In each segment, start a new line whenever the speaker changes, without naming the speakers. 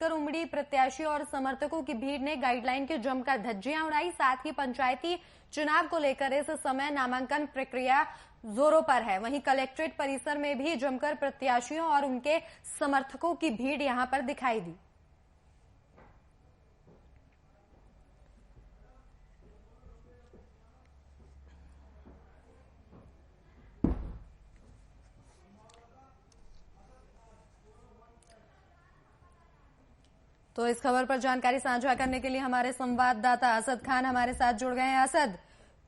कर उमड़ी प्रत्याशियों और समर्थकों की भीड़ ने गाइडलाइन की जमकर धज्जियां उड़ाई। साथ ही पंचायती चुनाव को लेकर इस समय नामांकन प्रक्रिया जोरों पर है। वहीं कलेक्ट्रेट परिसर में भी जमकर प्रत्याशियों और उनके समर्थकों की भीड़ यहां पर दिखाई दी। तो इस खबर पर जानकारी साझा करने के लिए हमारे संवाददाता असद खान हमारे साथ जुड़ गए हैं। असद,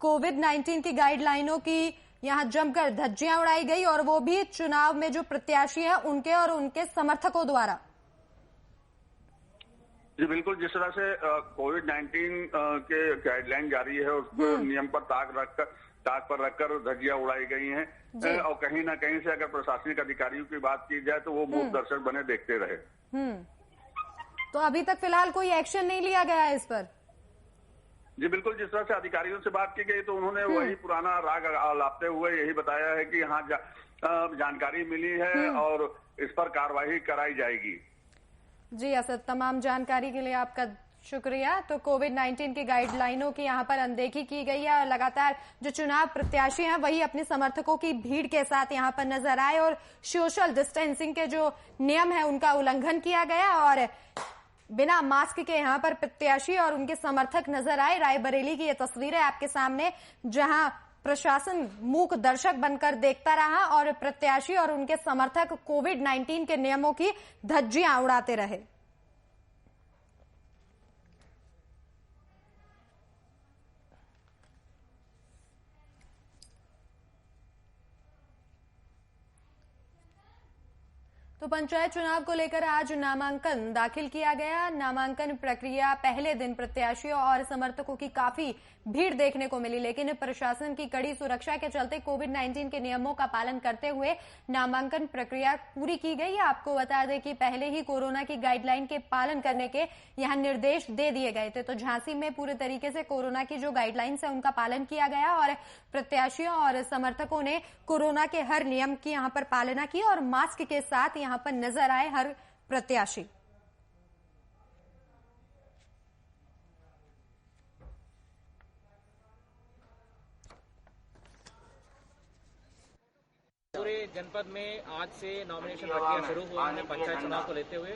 कोविड-19 की गाइडलाइनों की यहां जमकर धज्जियां उड़ाई गई और वो भी चुनाव में जो प्रत्याशी हैं उनके और उनके समर्थकों द्वारा।
जी बिल्कुल, जिस तरह से कोविड-19 के गाइडलाइन जारी है उस नियम पर ताक पर रखकर धज्जियां उड़ाई गई हैं और कहीं ना कहीं से अगर प्रशासनिक अधिकारियों की बात की जाए तो वो मूक दर्शक बने देखते रहे।
तो अभी तक फिलहाल कोई एक्शन नहीं लिया गया है इस पर?
जी बिल्कुल, जिस तरह से अधिकारियों से बात की गई तो उन्होंने वही पुराना राग आलापते हुए यही बताया है कि हाँ जानकारी मिली है और इस पर कार्रवाई कराई जाएगी।
जी असद, तमाम जानकारी के लिए आपका शुक्रिया। तो कोविड-19 की गाइडलाइनों की यहां पर अनदेखी की गई है और लगातार जो चुनाव प्रत्याशी हैं वही अपने समर्थकों की भीड़ के साथ यहां पर नजर आए और सोशल डिस्टेंसिंग के जो नियम है उनका उल्लंघन किया गया और बिना मास्क के यहां पर प्रत्याशी और उनके समर्थक नजर आए। रायबरेली की ये तस्वीरें आपके सामने, जहां प्रशासन मूक दर्शक बनकर देखता रहा और प्रत्याशी और उनके समर्थक कोविड-19 के नियमों की धज्जियां उड़ाते रहे। तो पंचायत चुनाव को लेकर आज नामांकन दाखिल किया गया। नामांकन प्रक्रिया पहले दिन प्रत्याशियों और समर्थकों की काफी भीड़ देखने को मिली, लेकिन प्रशासन की कड़ी सुरक्षा के चलते कोविड-19 के नियमों का पालन करते हुए नामांकन प्रक्रिया पूरी की गई। आपको बता दें कि पहले ही कोरोना की गाइडलाइन के पालन करने के यहां निर्देश दे दिए गए थे। तो झांसी में पूरे तरीके से कोरोना की जो गाइडलाइंस है उनका पालन किया गया और प्रत्याशियों और समर्थकों ने कोरोना के हर नियम की यहां पर पालना की और मास्क के साथ यहां पर नजर आए हर प्रत्याशी।
पूरे जनपद में आज से नॉमिनेशन प्रक्रिया शुरू हुआ है पंचायत चुनाव को लेते हुए।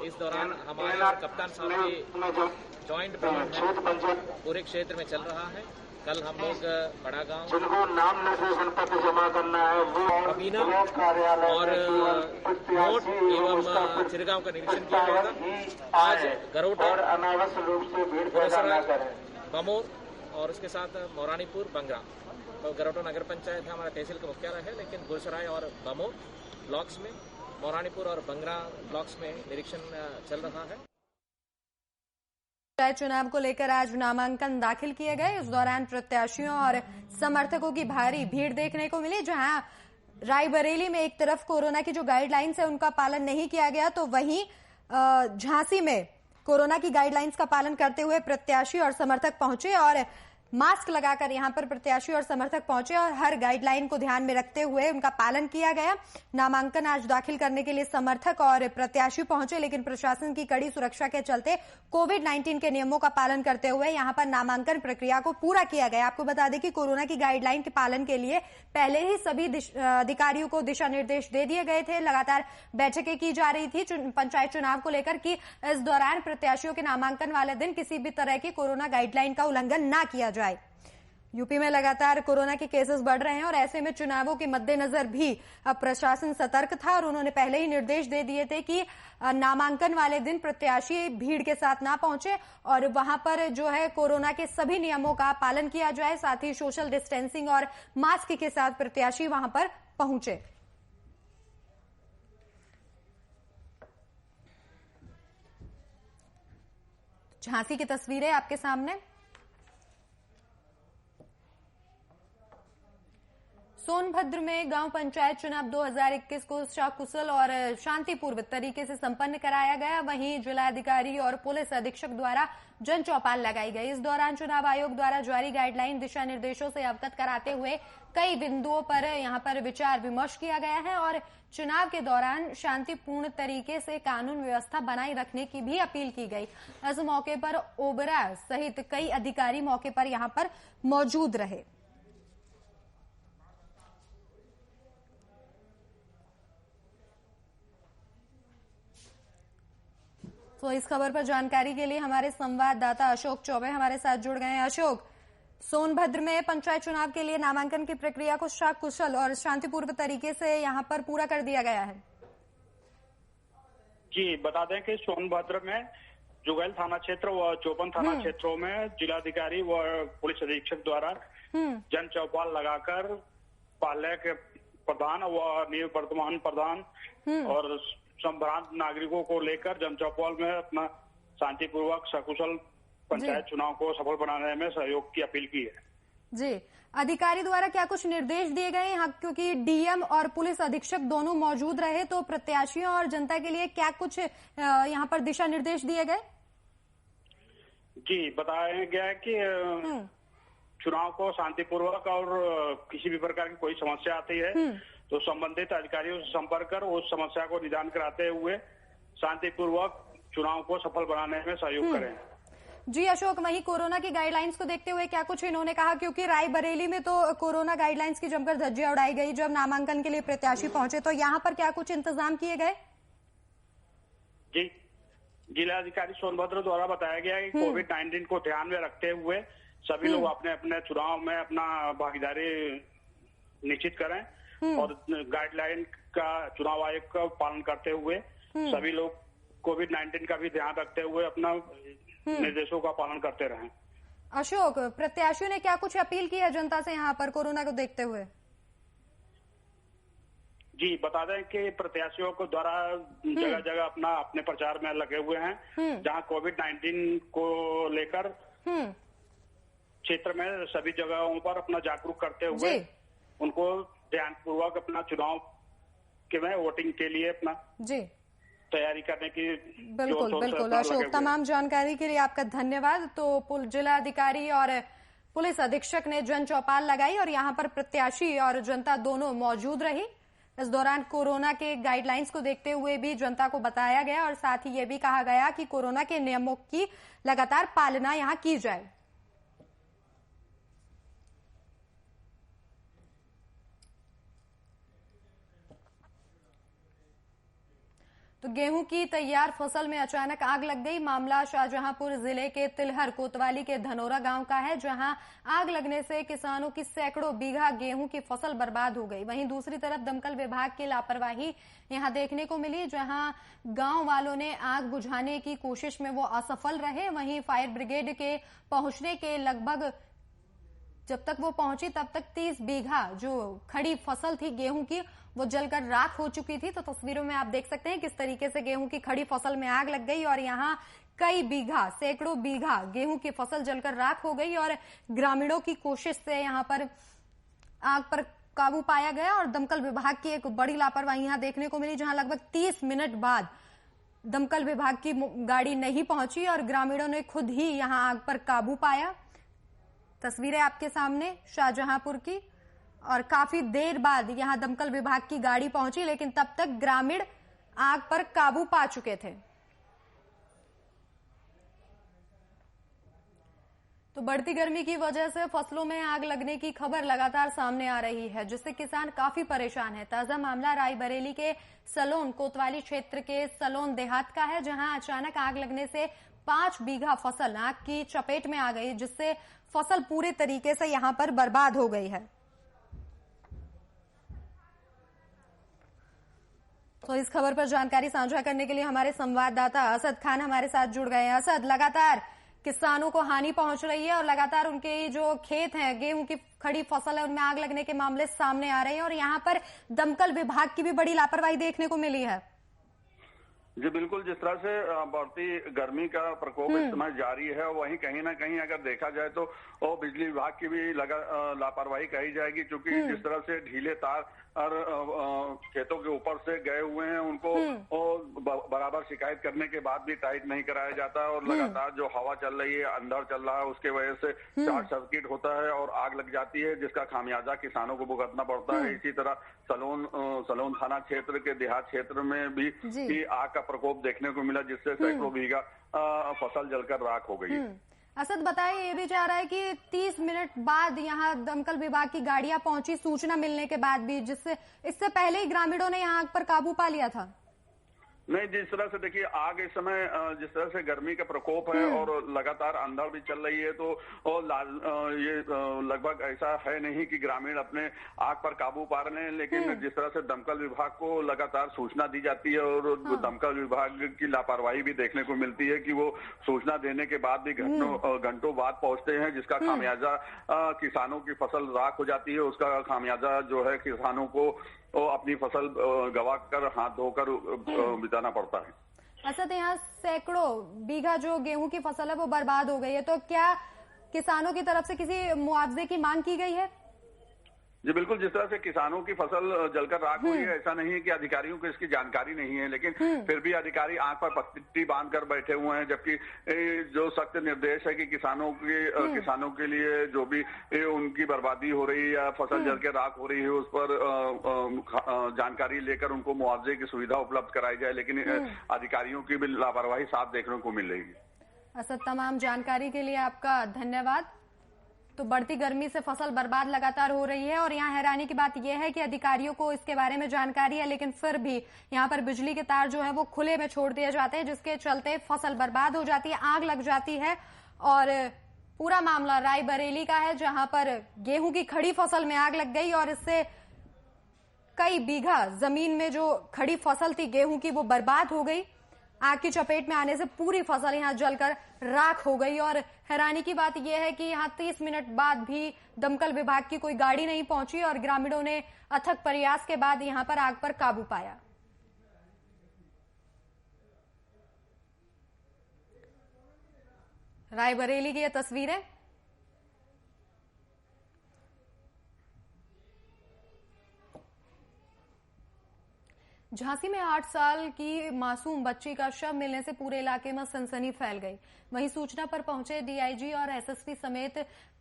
इस दौरान हमारे कप्तान साहब के जॉइंट प्रबंधन पूरे क्षेत्र में चल रहा है। कल हम लोग बड़ा गांव,
जिनको नाम निर्देशन पत्र जमा करना है वो
कबीना और नोट एवं चिरगांव का निरीक्षण किया गया था। आज गरोटा
और अनावश्यक रूप से भीड़ पैदा न करें।
बमोर और उसके साथ मोरानीपुर, बंगरा। तो गरोटा नगर पंचायत है, हमारा तहसील का मुख्यालय है, लेकिन गुलसराय और बमोर ब्लॉक्स में, मोरानीपुर और बंगरा ब्लॉक्स में निरीक्षण चल रहा है।
पंचायत चुनाव को लेकर आज नामांकन दाखिल किए गए। इस दौरान प्रत्याशियों और समर्थकों की भारी भीड़ देखने को मिली। जहां रायबरेली में एक तरफ कोरोना की जो गाइडलाइंस है उनका पालन नहीं किया गया, तो वहीं झांसी में कोरोना की गाइडलाइंस का पालन करते हुए प्रत्याशी और समर्थक पहुंचे और मास्क लगाकर यहां पर प्रत्याशी और समर्थक पहुंचे और हर गाइडलाइन को ध्यान में रखते हुए उनका पालन किया गया। नामांकन आज दाखिल करने के लिए समर्थक और प्रत्याशी पहुंचे, लेकिन प्रशासन की कड़ी सुरक्षा के चलते कोविड-19 के नियमों का पालन करते हुए यहां पर नामांकन प्रक्रिया को पूरा किया गया। आपको बता दें कि कोरोना की गाइडलाइन के पालन के लिए पहले ही सभी अधिकारियों को दिशा निर्देश दे दिए गए थे। लगातार बैठकें की जा रही थी पंचायत चुनाव को लेकर कि इस दौरान प्रत्याशियों के नामांकन वाले दिन किसी भी तरह की कोरोना गाइडलाइन का उल्लंघन न किया जाए। यूपी में लगातार कोरोना के केसेस बढ़ रहे हैं और ऐसे में चुनावों के मद्देनजर भी अब प्रशासन सतर्क था और उन्होंने पहले ही निर्देश दे दिए थे कि नामांकन वाले दिन प्रत्याशी भीड़ के साथ ना पहुंचे और वहां पर जो है कोरोना के सभी नियमों का पालन किया जाए। साथ ही सोशल डिस्टेंसिंग और मास्क के साथ प्रत्याशी वहां पर पहुंचे। झांसी की तस्वीरें आपके सामने। सोनभद्र में गांव पंचायत चुनाव 2021 को सकुशल और शांतिपूर्वक तरीके से संपन्न कराया गया। वहीं जिलाधिकारी और पुलिस अधीक्षक द्वारा जन चौपाल लगाई गई। इस दौरान चुनाव आयोग द्वारा जारी गाइडलाइन दिशा निर्देशों से अवगत कराते हुए कई बिंदुओं पर यहां पर विचार विमर्श किया गया है और चुनाव के दौरान शांतिपूर्ण तरीके से कानून व्यवस्था बनाए रखने की भी अपील की गई। इस मौके पर ओबरा सहित कई अधिकारी मौके पर यहां पर मौजूद रहे। तो इस खबर पर जानकारी के लिए हमारे संवाददाता अशोक चौबे हमारे साथ जुड़ गए हैं। अशोक, सोनभद्र में पंचायत चुनाव के लिए नामांकन की प्रक्रिया को सकुशल और शांतिपूर्ण तरीके से यहां पर पूरा कर दिया गया है।
जी, बता दें कि सोनभद्र में जुगैल थाना क्षेत्र व चौपन थाना क्षेत्रों में जिलाधिकारी व पुलिस अधीक्षक द्वारा जन चौपाल लगाकर पालय के प्रधान व निवर्तमान प्रधान और संभ्रांत नागरिकों को लेकर जन चौपाल में अपना शांतिपूर्वक सकुशल पंचायत चुनाव को सफल बनाने में सहयोग की अपील की है।
जी, अधिकारी द्वारा क्या कुछ निर्देश दिए गए हैं? क्योंकि डीएम और पुलिस अधीक्षक दोनों मौजूद रहे, तो प्रत्याशियों और जनता के लिए क्या कुछ यहाँ पर दिशा निर्देश दिए गए?
जी, बताया गया है कि चुनाव को शांतिपूर्वक और किसी भी प्रकार की कोई समस्या आती है तो संबंधित अधिकारियों से संपर्क कर उस समस्या को निदान कराते हुए शांतिपूर्वक चुनाव को सफल बनाने में सहयोग करें।
जी अशोक, वहीं कोरोना की गाइडलाइंस को देखते हुए क्या कुछ इन्होंने कहा? क्योंकि रायबरेली में तो कोरोना गाइडलाइंस की जमकर धज्जियां उड़ाई गई जब नामांकन के लिए प्रत्याशी पहुंचे, तो यहाँ पर क्या कुछ इंतजाम किए गए?
जी, जिलाधिकारी सोनभद्र द्वारा बताया गया है कि कोविड-19 को ध्यान में रखते हुए सभी लोग अपने अपने चुनाव में अपना भागीदारी निश्चित करें और गाइडलाइन का चुनाव आयोग का पालन करते हुए सभी लोग कोविड-19 का भी ध्यान रखते हुए अपना निर्देशों का पालन करते रहें।
अशोक, प्रत्याशियों ने क्या कुछ अपील की है जनता से यहाँ पर कोरोना को देखते हुए?
जी, बता दें कि प्रत्याशियों को द्वारा जगह जगह अपने प्रचार में लगे हुए हैं, जहां कोविड-19 को लेकर क्षेत्र में सभी जगहों पर अपना जागरूक करते हुए उनको ध्यानपूर्वक अपना चुनाव के में वोटिंग के लिए अपना तैयारी करने की
बिल्कुल अशोक, तमाम जानकारी के लिए आपका धन्यवाद। तो जिलाधिकारी और पुलिस अधीक्षक ने जन चौपाल लगाई और यहाँ पर प्रत्याशी और जनता दोनों मौजूद रही। इस दौरान कोरोना के गाइडलाइंस को देखते हुए भी जनता को बताया गया और साथ ही ये भी कहा गया कि कोरोना के नियमों की लगातार पालना यहाँ की जाए। तो गेहूं की तैयार फसल में अचानक आग लग गई। मामला शाहजहांपुर जिले के तिलहर कोतवाली के धनोरा गांव का है, जहां आग लगने से किसानों की सैकड़ों बीघा गेहूं की फसल बर्बाद हो गई। वहीं दूसरी तरफ दमकल विभाग की लापरवाही यहां देखने को मिली, जहां गांव वालों ने आग बुझाने की कोशिश में वो असफल रहे। वहीं फायर ब्रिगेड के पहुंचने के लगभग जब तक वो पहुंची तब तक 30 बीघा जो खड़ी फसल थी गेहूं की वो जलकर राख हो चुकी थी। तो तस्वीरों में आप देख सकते हैं किस तरीके से गेहूं की खड़ी फसल में आग लग गई और यहाँ कई बीघा, सैकड़ों बीघा गेहूं की फसल जलकर राख हो गई और ग्रामीणों की कोशिश से यहाँ पर आग पर काबू पाया गया। और दमकल विभाग की एक बड़ी लापरवाही यहाँ देखने को मिली, जहां लगभग 30 मिनट बाद दमकल विभाग की गाड़ी नहीं पहुंची और ग्रामीणों ने खुद ही यहाँ आग पर काबू पाया। तस्वीरें आपके सामने शाहजहांपुर की, और काफी देर बाद यहां दमकल विभाग की गाड़ी पहुंची, लेकिन तब तक ग्रामीण आग पर काबू पा चुके थे। तो बढ़ती गर्मी की वजह से फसलों में आग लगने की खबर लगातार सामने आ रही है, जिससे किसान काफी परेशान है। ताजा मामला रायबरेली के सलोन कोतवाली क्षेत्र के सलोन देहात का है, जहां अचानक आग लगने से 5 बीघा फसल आग की चपेट में आ गई, जिससे फसल पूरे तरीके से यहां पर बर्बाद हो गई है। तो इस खबर पर जानकारी साझा करने के लिए हमारे संवाददाता असद खान हमारे साथ जुड़ गए हैं। असद, लगातार किसानों को हानि पहुंच रही है और लगातार उनके जो खेत हैं, गेहूं की खड़ी फसल है, उनमें आग लगने के मामले सामने आ रहे हैं और यहाँ पर दमकल विभाग की भी बड़ी लापरवाही देखने को मिली है।
जी बिल्कुल, जिस तरह से बढ़ती गर्मी का प्रकोप इस समय जारी है, वहीं कहीं ना कहीं अगर देखा जाए तो बिजली विभाग की भी लापरवाही कही जाएगी, क्योंकि जिस तरह से ढीले तार और खेतों के ऊपर से गए हुए हैं उनको बराबर शिकायत करने के बाद भी टाइट नहीं कराया जाता, और लगातार जो हवा चल रही है, अंधड़ चल रहा है, उसके वजह से शॉर्ट सर्किट होता है और आग लग जाती है, जिसका खामियाजा किसानों को भुगतना पड़ता है। इसी तरह सलोन थाना क्षेत्र के देहात क्षेत्र में भी आग का प्रकोप देखने को मिला, जिससे सैकड़ों बीघा फसल जलकर राख हो गई।
असद बताइए, ये भी चाह रहा है कि 30 मिनट बाद यहाँ दमकल विभाग की गाड़ियां पहुंची सूचना मिलने के बाद भी, जिससे इससे पहले ही ग्रामीणों ने यहाँ आग पर काबू पा लिया था।
नहीं, जिस तरह से देखिए आग इस समय जिस तरह से गर्मी का प्रकोप है और लगातार अंधड़ भी चल रही है, तो ये लगभग ऐसा है नहीं कि ग्रामीण अपने आग पर काबू पा रहे हैं, लेकिन जिस तरह से दमकल विभाग को लगातार सूचना दी जाती है और दमकल विभाग की लापरवाही भी देखने को मिलती है कि वो सूचना देने के बाद भी घंटों बाद पहुंचते हैं, जिसका खामियाजा किसानों की फसल राख हो जाती है। उसका खामियाजा जो है किसानों को अपनी फसल गवा कर हाथ धोकर बिताना पड़ता है।
असद, यहाँ सैकड़ों बीघा जो गेहूं की फसल है वो बर्बाद हो गई है, तो क्या किसानों की तरफ से किसी मुआवजे की मांग की गई है?
जी बिल्कुल, जिस तरह से किसानों की फसल जलकर राख हुई है, ऐसा नहीं है कि अधिकारियों को इसकी जानकारी नहीं है, लेकिन फिर भी अधिकारी आंख पर पट्टी बांधकर बैठे हुए हैं, जबकि जो सख्त निर्देश है कि किसानों के लिए जो भी उनकी बर्बादी हो रही है या फसल जल के राख हो रही है, उस पर जानकारी लेकर उनको मुआवजे की सुविधा उपलब्ध कराई जाए, लेकिन अधिकारियों की भी लापरवाही साफ देखने को मिल रही है।
असद, तमाम जानकारी के लिए आपका धन्यवाद। तो बढ़ती गर्मी से फसल बर्बाद लगातार हो रही है और यहाँ हैरानी की बात यह है कि अधिकारियों को इसके बारे में जानकारी है, लेकिन फिर भी यहाँ पर बिजली के तार जो है वो खुले में छोड़ दिए जाते हैं, जिसके चलते फसल बर्बाद हो जाती है, आग लग जाती है। और पूरा मामला रायबरेली का है, जहां पर गेहूं की खड़ी फसल में आग लग गई और इससे कई बीघा जमीन में जो खड़ी फसल थी गेहूं की वो बर्बाद हो गई। आग की चपेट में आने से पूरी फसल यहां जलकर राख हो गई। और हैरानी की बात यह है कि यहां 30 मिनट बाद भी दमकल विभाग की कोई गाड़ी नहीं पहुंची और ग्रामीणों ने अथक प्रयास के बाद यहां पर आग पर काबू पाया। रायबरेली की ये तस्वीरें। झांसी में 8 साल की मासूम बच्ची का शव मिलने से पूरे इलाके में सनसनी फैल गई। वहीं सूचना पर पहुंचे डीआईजी और एसएसपी समेत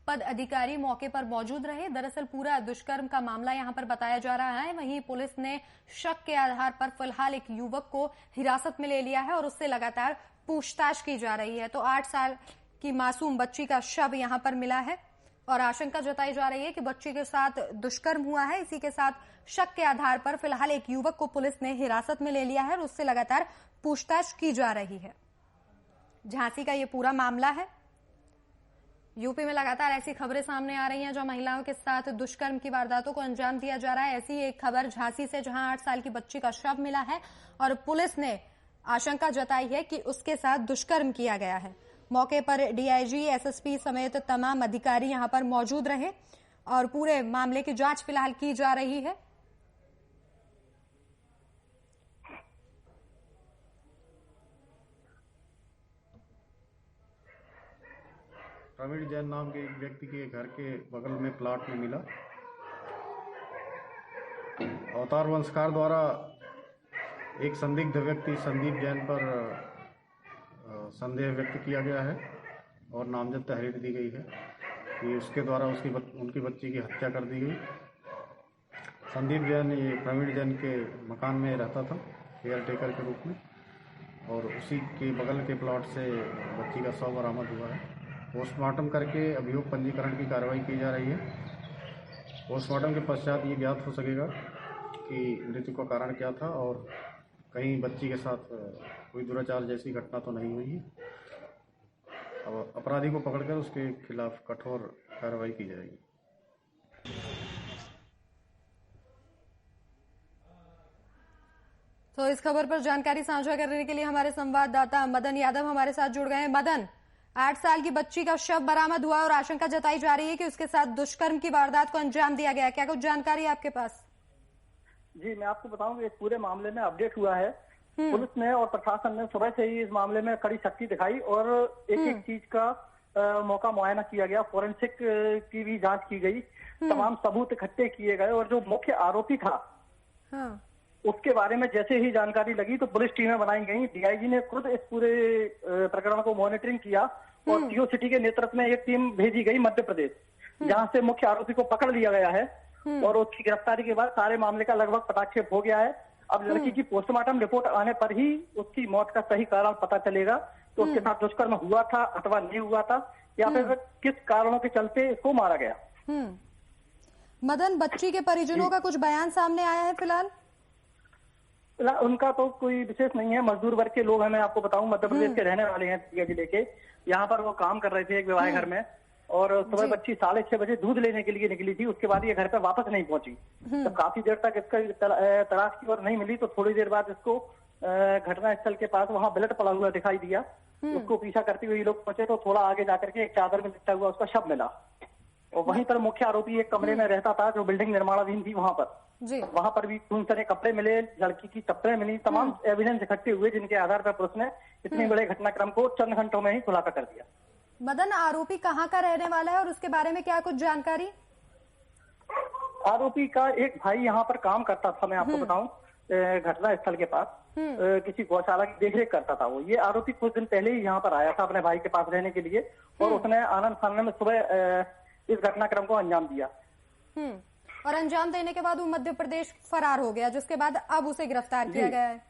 पद अधिकारी मौके पर मौजूद रहे। दरअसल पूरा दुष्कर्म का मामला यहां पर बताया जा रहा है। वहीं पुलिस ने शक के आधार पर फिलहाल एक युवक को हिरासत में ले लिया है और उससे लगातार पूछताछ की जा रही है। तो 8 साल की मासूम बच्ची का शव यहां पर मिला है और आशंका जताई जा रही है कि बच्ची के साथ दुष्कर्म हुआ है। इसी के साथ शक के आधार पर फिलहाल एक युवक को पुलिस ने हिरासत में ले लिया है और उससे लगातार पूछताछ की जा रही है। झांसी का ये पूरा मामला है। यूपी में लगातार ऐसी खबरें सामने आ रही हैं जो महिलाओं के साथ दुष्कर्म की वारदातों को अंजाम दिया जा रहा है। ऐसी एक खबर झांसी से, जहां 8 साल की बच्ची का शव मिला है और पुलिस ने आशंका जताई है कि उसके साथ दुष्कर्म किया गया है। मौके पर डीआईजी, एसएसपी समेत तमाम अधिकारी यहां पर मौजूद रहे और पूरे मामले की जांच फिलहाल की जा रही है।
प्रवीण जैन नाम के एक व्यक्ति के घर के बगल में प्लाट में मिला। अवतार वंशकार द्वारा एक संदिग्ध व्यक्ति संदीप जैन पर संदेह व्यक्त किया गया है और नामजद तहरीर दी गई है कि उसके द्वारा उनकी बच्ची की हत्या कर दी गई। संदीप जैन ये प्रवीण जैन के मकान में रहता था केयर टेकर के रूप में और उसी के बगल के प्लॉट से बच्ची का शव बरामद हुआ है। पोस्टमार्टम करके अभियोग पंजीकरण की कार्रवाई की जा रही है। पोस्टमार्टम के पश्चात ये ज्ञात हो सकेगा कि मृत्यु का कारण क्या था और कहीं बच्ची के साथ कोई दुराचार जैसी घटना तो नहीं हुई है। अब अपराधी को पकड़कर उसके खिलाफ कठोर कार्रवाई की जाएगी।
तो इस खबर पर जानकारी साझा करने के लिए हमारे संवाददाता मदन यादव हमारे साथ जुड़ गए हैं। मदन, 8 साल की बच्ची का शव बरामद हुआ और आशंका जताई जा रही है कि उसके साथ दुष्कर्म की वारदात को अंजाम दिया गया। क्या कुछ जानकारी है आपके पास?
जी, मैं आपको बताऊं कि इस पूरे मामले में अपडेट हुआ है पुलिस ने और प्रशासन ने सुबह से ही इस मामले में कड़ी सख्ती दिखाई और एक चीज का मौका मुआयना किया गया, फोरेंसिक की भी जांच की गई, तमाम सबूत इकट्ठे किए गए और जो मुख्य आरोपी था उसके बारे में जैसे ही जानकारी लगी तो पुलिस टीमें बनाई गई। डीआईजी ने खुद इस पूरे प्रकरण को मॉनिटरिंग किया और सीओ सिटी के नेतृत्व में एक टीम भेजी गई मध्य प्रदेश, जहां से मुख्य आरोपी को पकड़ लिया गया है और उसकी गिरफ्तारी के बाद सारे मामले का लगभग पटाक्षेप हो गया है। अब लड़की की पोस्टमार्टम रिपोर्ट आने पर ही उसकी मौत का सही कारण पता चलेगा, तो उसके साथ दुष्कर्म हुआ था अथवा नहीं हुआ था या फिर किस कारणों के चलते इसको मारा गया।
मदन, बच्ची के परिजनों का कुछ बयान सामने आया है फिलहाल?
उनका तो कोई विशेष नहीं है, मजदूर वर्ग के लोग हैं। मैं आपको बताऊं मध्य प्रदेश के रहने वाले हैं, जिले के। यहाँ पर वो काम कर रहे थे एक विवाह घर में और सुबह बच्ची 6:30 बजे दूध लेने के लिए निकली थी। उसके बाद ये घर पे वापस नहीं पहुंची। तो काफी देर तक इसका तलाश की और नहीं मिली, तो थोड़ी देर बाद इसको घटना स्थल के पास वहां ब्लड पड़ा हुआ दिखाई दिया। उसको पीछा करते हुए लोग पहुंचे तो थोड़ा आगे जाकर के एक चादर में लिपटा हुआ उसका शव मिला और वहीं पर मुख्य आरोपी एक कमरे में रहता था जो बिल्डिंग निर्माणाधीन थी वहां पर। वहां पर भी खून सने कपड़े मिले, लड़की की चप्पलें मिली, तमाम एविडेंस इकट्ठे हुए जिनके आधार पर पुलिस ने इतने बड़े घटनाक्रम को चंद घंटों में ही खुलासा कर दिया।
मदन, आरोपी कहाँ का रहने वाला है और उसके बारे में क्या कुछ जानकारी?
आरोपी का एक भाई यहाँ पर काम करता था, मैं आपको बताऊं, घटना स्थल के पास किसी गौशाला की देखरेख करता था वो। ये आरोपी कुछ दिन पहले ही यहाँ पर आया था अपने भाई के पास रहने के लिए और उसने आनंद फानन में सुबह इस घटनाक्रम को अंजाम दिया
और अंजाम देने के बाद वो मध्य प्रदेश फरार हो गया, जिसके बाद अब उसे गिरफ्तार किया गया है।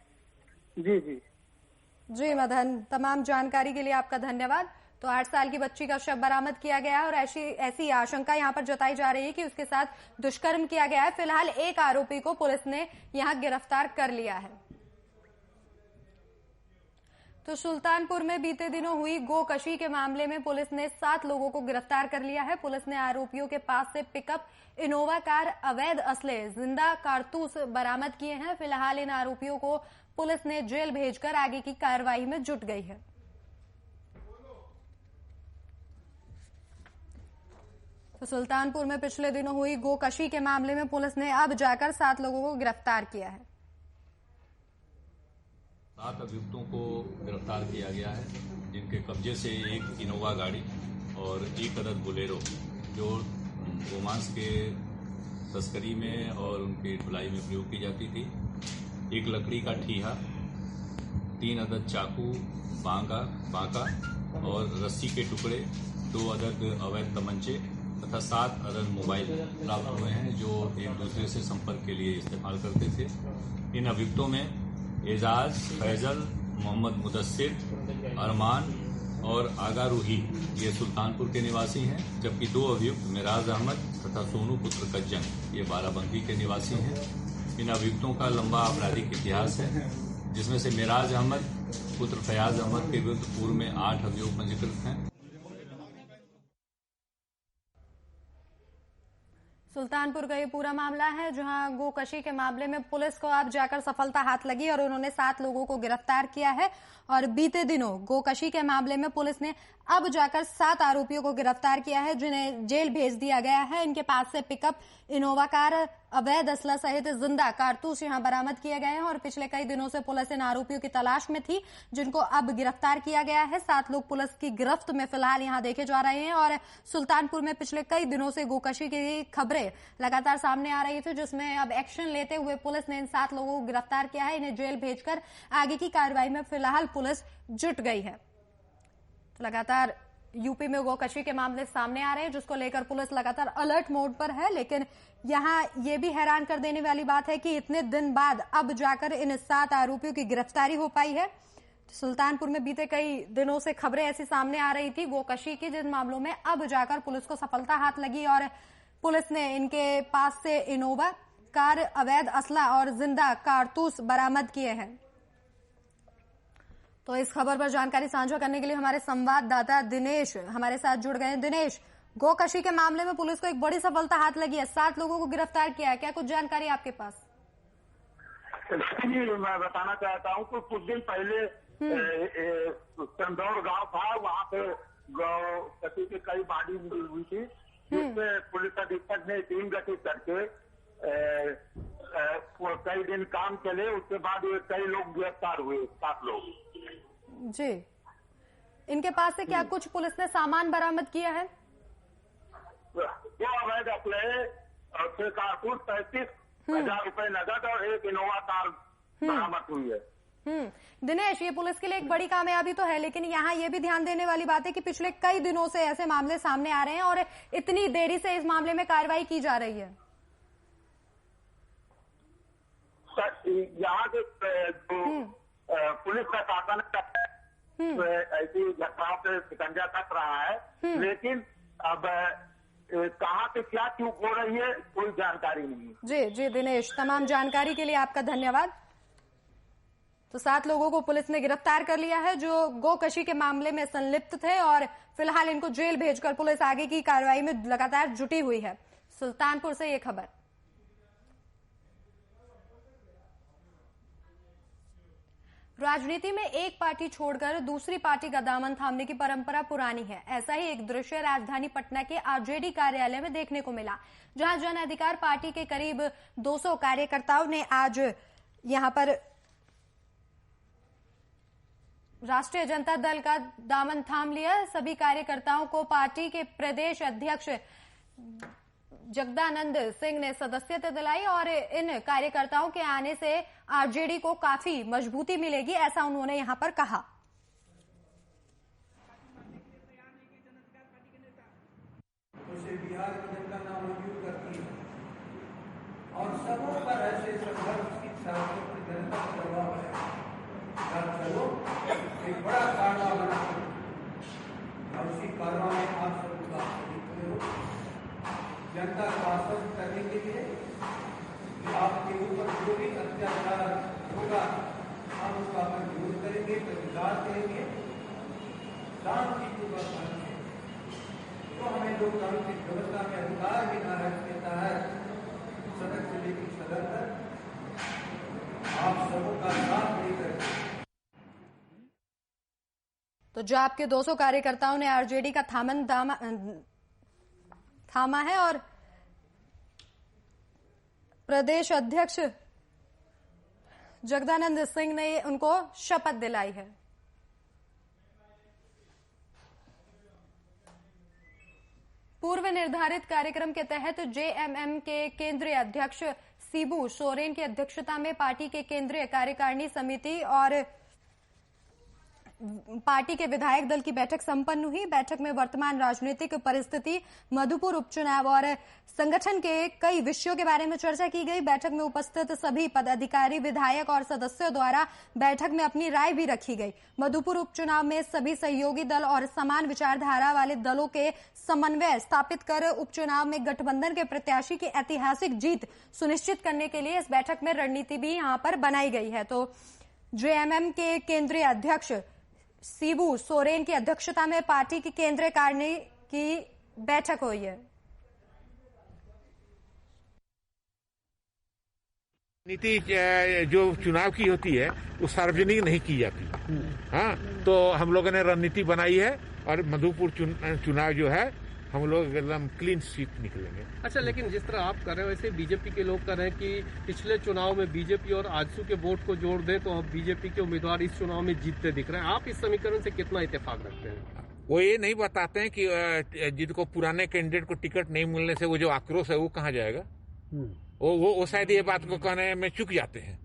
जी मदन, तमाम जानकारी के लिए आपका धन्यवाद। तो 8 साल की बच्ची का शव बरामद किया गया और ऐसी आशंका यहाँ पर जताई जा रही है कि उसके साथ दुष्कर्म किया गया है। फिलहाल एक आरोपी को पुलिस ने यहाँ गिरफ्तार कर लिया है। तो सुल्तानपुर में बीते दिनों हुई गोकशी के मामले में पुलिस ने 7 लोगों को गिरफ्तार कर लिया है। पुलिस ने आरोपियों के पास से पिकअप, इनोवा कार, अवैध असले, जिंदा कारतूस बरामद किए हैं। फिलहाल इन आरोपियों को पुलिस ने जेल भेजकर आगे की कार्रवाई में जुट गई है। तो सुल्तानपुर में पिछले दिनों हुई गोकशी के मामले में पुलिस ने अब जाकर 7 लोगों को गिरफ्तार किया है।
7 अभियुक्तों को गिरफ्तार किया गया है, जिनके कब्जे से एक इनोवा गाड़ी और 1 अदद बोलेरो जो गोमांस के तस्करी में और उनकी ढुलाई में प्रयोग की जाती थी, 1 लकड़ी का ठीहा, 3 अदद चाकू, बांका और रस्सी के टुकड़े, 2 अदद अवैध तमंचे तथा 7 अदद मोबाइल प्राप्त हुए हैं जो एक दूसरे से संपर्क के लिए इस्तेमाल करते थे। इन अभियुक्तों में एजाज, फैजल, मोहम्मद मुदस्सिर, अरमान और आगा रूही ये सुल्तानपुर के निवासी हैं, जबकि 2 अभियुक्त मिराज अहमद तथा सोनू पुत्र कज्जन ये बाराबंकी के निवासी हैं। इन अभियुक्तों का लंबा आपराधिक इतिहास है, जिसमें से मिराज अहमद पुत्र फयाज अहमद के विरुद्ध पूर्व में 8 अभियोग पंजीकृत हैं।
सुल्तानपुर का ये पूरा मामला है, जहां गोकशी के मामले में पुलिस को अब जाकर सफलता हाथ लगी और उन्होंने 7 लोगों को गिरफ्तार किया है। और बीते दिनों गोकशी के मामले में पुलिस ने अब जाकर 7 आरोपियों को गिरफ्तार किया है, जिन्हें जेल भेज दिया गया है। इनके पास से पिकअप, इनोवा कार, अवैध असला सहित जिंदा कारतूस यहां बरामद किए गए हैं और पिछले कई दिनों से पुलिस इन आरोपियों की तलाश में थी, जिनको अब गिरफ्तार किया गया है। 7 लोग पुलिस की गिरफ्त में फिलहाल यहां देखे जा रहे हैं और सुल्तानपुर में पिछले कई दिनों से गोकशी की खबरें लगातार सामने आ रही थी, जिसमें अब एक्शन लेते हुए पुलिस ने इन 7 लोगों को गिरफ्तार किया है। इन्हें जेल भेजकर आगे की कार्रवाई में फिलहाल पुलिस जुट गई है। तो लगातार यूपी में गोकशी के मामले सामने आ रहे हैं, जिसको लेकर पुलिस लगातार अलर्ट मोड पर है। लेकिन यहां यह भी हैरान कर देने वाली बात है कि इतने दिन बाद अब जाकर इन 7 आरोपियों की गिरफ्तारी हो पाई है। तो सुल्तानपुर में बीते कई दिनों से खबरें ऐसी सामने आ रही थी गोकशी की, जिन मामलों में अब जाकर पुलिस को सफलता हाथ लगी और पुलिस ने इनके पास से इनोवा कार, अवैध असला और जिंदा कारतूस बरामद किए हैं। तो इस खबर पर जानकारी साझा करने के लिए हमारे संवाददाता दिनेश हमारे साथ जुड़ गए हैं। दिनेश, गोकशी के मामले में पुलिस को एक बड़ी सफलता हाथ लगी है, 7 लोगों को गिरफ्तार किया है, क्या कुछ जानकारी आपके पास?
मैं बताना चाहता हूँ कि कुछ दिन पहले चंदौड़ गांव था, वहाँ पे गोकशी की कई बॉडी हुई थी, जिसमें पुलिस अधीक्षक ने टीम गठित करके
कई दिन काम चले, उसके बाद ये कई लोग गिरफ्तार हुए, 7 लोग।
जी, इनके पास से क्या कुछ पुलिस ने सामान बरामद किया है?
2 अवैध असलहे और 6 कारतूस, 35,000 रुपए नकद और 1 इनोवा कार बरामद हुई है।
दिनेश, ये पुलिस के लिए एक बड़ी कामयाबी तो है, लेकिन यहाँ ये भी ध्यान देने वाली बात है कि पिछले कई दिनों से ऐसे मामले सामने आ रहे हैं और इतनी देरी से इस मामले में कार्रवाई की जा रही है।
यहाँ के पुलिस प्रशासन ऐसी घटनाओं पे शिकंजा कस रहा है, लेकिन अब कहाँ पे क्या चूक हो रही है कोई जानकारी नहीं।
जी दिनेश, तमाम जानकारी के लिए आपका धन्यवाद। तो 7 लोगों को पुलिस ने गिरफ्तार कर लिया है जो गोकशी के मामले में संलिप्त थे और फिलहाल इनको जेल भेजकर पुलिस आगे की कार्रवाई में लगातार जुटी हुई है। सुल्तानपुर से ये खबर। राजनीति में एक पार्टी छोड़कर दूसरी पार्टी का दामन थामने की परंपरा पुरानी है। ऐसा ही एक दृश्य राजधानी पटना के आरजेडी कार्यालय में देखने को मिला, जहां जन अधिकार पार्टी के करीब 200 कार्यकर्ताओं ने आज यहां पर राष्ट्रीय जनता दल का दामन थाम लिया। सभी कार्यकर्ताओं को पार्टी के प्रदेश अध्यक्ष जगदानंद सिंह ने सदस्यता दिलाई और इन कार्यकर्ताओं के आने से आरजेडी को काफी मजबूती मिलेगी, ऐसा उन्होंने यहां पर कहा।
उसे बिहार की जनता नामंजूर करती है और सबों पर ऐसे संघर्ष की छात्रों पर जनता का दबाव है। चलो एक बड़ा कारवा बना और उसी कारवा में आप सबका जनता को आश्वस्त करने के लिए कि आपके ऊपर जो भी अत्याचार होगा हम उसका अपन विरोध करेंगे, प्रतिकार करेंगे, शांतिपूर्वक करेंगे। तो हमें लोकतांत्रिक व्यवस्था के अधिकार भी नाराज देता है। सदन से लेकर सदन तक आप सबों का साथ लेकर।
तो जो आपके 200 कार्यकर्ताओं ने आरजेडी का थामा है और प्रदेश अध्यक्ष जगदानंद सिंह ने उनको शपथ दिलाई है। पूर्व निर्धारित कार्यक्रम के तहत जेएमएम के केंद्रीय अध्यक्ष शिबू सोरेन की अध्यक्षता में पार्टी के केंद्रीय कार्यकारिणी समिति और पार्टी के विधायक दल की बैठक संपन्न हुई। बैठक में वर्तमान राजनीतिक परिस्थिति, मधुपुर उपचुनाव और संगठन के कई विषयों के बारे में चर्चा की गई। बैठक में उपस्थित सभी पदाधिकारी, विधायक और सदस्यों द्वारा बैठक में अपनी राय भी रखी गई। मधुपुर उपचुनाव में सभी सहयोगी दल और समान विचारधारा वाले दलों के समन्वय स्थापित कर उपचुनाव में गठबंधन के प्रत्याशी की ऐतिहासिक जीत सुनिश्चित करने के लिए इस बैठक में रणनीति भी यहां पर बनाई गई है। तो जेएमएम के केंद्रीय अध्यक्ष शिबू सोरेन की अध्यक्षता में पार्टी की केंद्रीय कार्यकारिणी की बैठक हुई है।
नीति जो चुनाव की होती है वो सार्वजनिक नहीं की जाती। हाँ, तो हम लोगों ने रणनीति बनाई है और मधुपुर चुनाव जो है हम लोग एकदम क्लीन स्वीप निकलेंगे।
अच्छा, लेकिन जिस तरह आप कर रहे हो वैसे बीजेपी के लोग कर रहे हैं कि पिछले चुनाव में बीजेपी और आजसू के वोट को जोड़ दें तो अब बीजेपी के उम्मीदवार इस चुनाव में जीतते दिख रहे हैं। आप इस समीकरण से कितना इत्तेफाक रखते हैं?
वो ये नहीं बताते हैं कि जिनको पुराने कैंडिडेट को टिकट नहीं मिलने से वो जो आक्रोश है वो कहाँ जाएगा। वो शायद ये बात को कहने में चूक जाते हैं।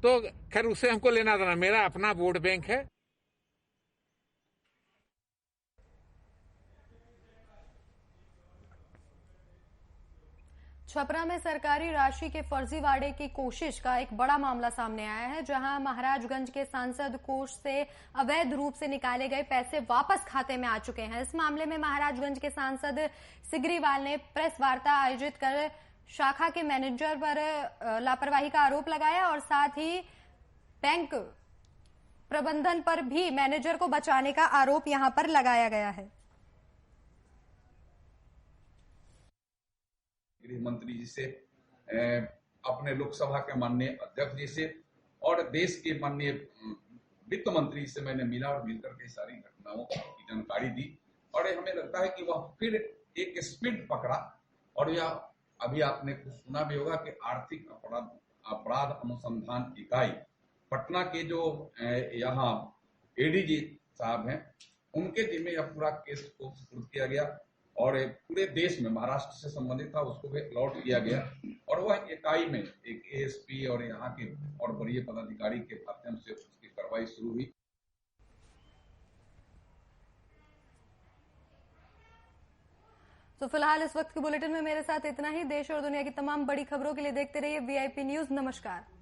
तो खैर उससे हमको लेना देना, मेरा अपना वोट बैंक है।
छपरा में सरकारी राशि के फर्जीवाड़े की कोशिश का एक बड़ा मामला सामने आया है, जहां महाराजगंज के सांसद कोष से अवैध रूप से निकाले गए पैसे वापस खाते में आ चुके हैं। इस मामले में महाराजगंज के सांसद सिगरीवाल ने प्रेस वार्ता आयोजित कर शाखा के मैनेजर पर लापरवाही का आरोप लगाया और साथ ही बैंक प्रबंधन पर भी मैनेजर को बचाने का आरोप यहां पर लगाया गया है।
गृह मंत्री जी से, अपने लोकसभा के माननीय अध्यक्ष जी से और देश के माननीय वित्त मंत्री से मैंने मिला और मिलकर के सारी घटनाओं की जानकारी दी और हमें लगता है कि वह फिर एक स्पीड पकड़ा। और यह अभी आपने कुछ सुना भी होगा कि आर्थिक अपराध अपराध अनुसंधान इकाई पटना के जो यहाँ एडीजी साहब हैं, उनके जिम्मे यह पूरा केस को सुपुर्द किया गया और पूरे देश में महाराष्ट्र से संबंधित था उसको भी अलॉट किया गया और वह इकाई में एक एएसपी और यहाँ के और वरीय पदाधिकारी के माध्यम से उसकी कार्रवाई शुरू हुई।
तो फिलहाल इस वक्त के बुलेटिन में मेरे साथ इतना ही। देश और दुनिया की तमाम बड़ी खबरों के लिए देखते रहिए VIP न्यूज। नमस्कार।